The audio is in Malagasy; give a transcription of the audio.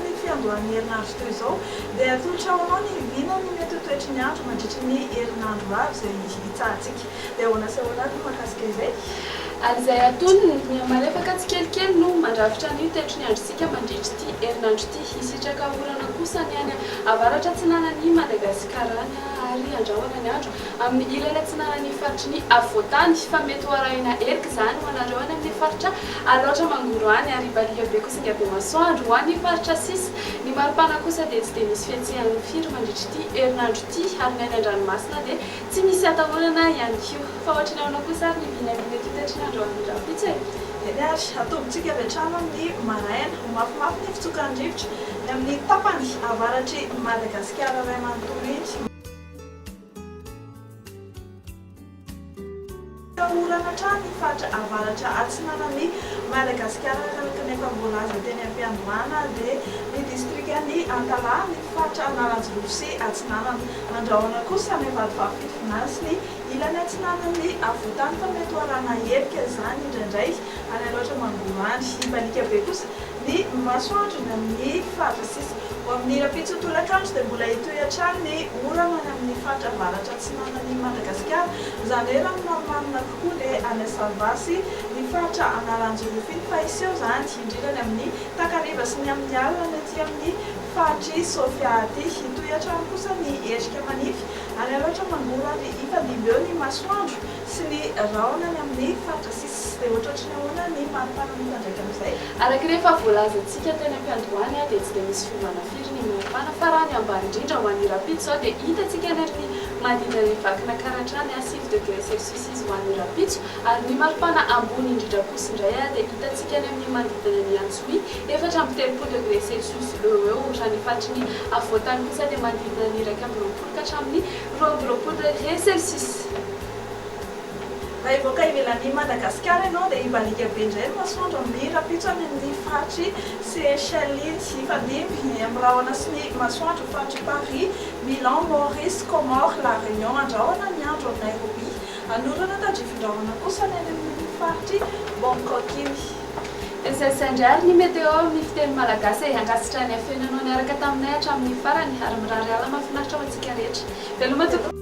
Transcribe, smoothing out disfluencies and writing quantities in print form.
ny fiandohan'ny herinandro toy izao dia atolotra ao anao ny vina ny mety ho toetry ny andro mandritra ny herinandro avy izay hitsahantsika dia ahoana sy ahoana no mahakasika izay ary izay atonony malefaka tsikelikely no mandrafitra ny toetry ny androsika mandritra ity herinandro ity hisitraka orana kosa ny any avaratra atsinanany Madagasikara any ary andrahoana ny andro amin'ny ilany atsinanany faritry ny afovoantany fa mety ho arahina erika izany ho anareo any amin'ny faritra aloatra mangoro any ary balika be kosa inga be masoandro ho an'ny faritra sisa ny maripana kosa dia tsy dia misy fiatsihan'ny firy mandritra ity herinandro ity ary ny any an-dranomasina dia tsy misy atahorana ihany koa fa ohatra ny ahona kosa ary ny vinamina eto toetry ny andro amin'ny rapitsy eny ary atobontsika avy hatrano amin'ny maraina ho mafimafy ny fitsokan-drivotra ny amin'ny tapany avaratry Madagasikara iray manontolo iny orana hatrany ny faritra avaratra atsinanan'ny Madagasikara araka ny efa voalaza teny am-piandohana dia ny distrikany Antala ny faritra Analanjy sy atsinanana andrahoana kosa ny vadivavy finasy ny ilany atsinanan'ny afovoantany fa mety ho arahana erika izany indraindray any aloatra mangoro any ibalika be kosa ny masoandro ny amin'ny faritra sisa ho amin'ny rapitsy ho tolakandro dia mbola hitohy hatrany ny orana any amin'ny faritra avaratra atsinanan'ny Madagasikara izany hoe raha marimarina kokoa dia any Savasy ny faritra Analanjy fa iseho izany indrindra ny amin'ny takariva sy ny amin'ny alina ny aty amin'ny faritry Sofia aty hitohy hatrany kosa ny endrika manify any aloatra mangoro ary ifadimby eo ny masoandro sy ny rahona ny amin'ny faritra sisa dia ohatrohatry ny ahoana ny maripana mitandraika amin'izay araka rehefa voalazantsika teny am-piandohany dia tsy dia misy fiovana firy ny maripana fa raha ny ambany indrindra ho an'ny rapitsy izao dia hitantsika ny ary ny manodidina ny vakina karatrany 6 degré celsius izy ho an'ny rapitso ary ny maripana ambony indrindra kosa indray dia hitantsika ny amin'ny manodidina ny Antsohi 4 degré celsius eo raha ny faritry ny afovoantany kosa dia manodidina ny 1 ka hatramin'ny 2 degré celsius raha ivoaka ivelan'ny Madagasikara ianao dia ibalika be indray ny masoandro amin'ny rapitso any amin'ny faritry Seychelles ifadimby ny amin'ny rahona sy ny masoandro faritry Paris, Milan, Maurice, Comores, La Réunion andrahoana ny andro amin'ny Nairobi anorana tadrifindrahona kosa ny any amin'ny faritry Bangkok iny Sendray ny météo ny fiteny malagasy angasitra ny afenanao niaraka taminay hatramin'ny farany ary mirary ala mahafinaritra ho antsika rehetra veloma tokoa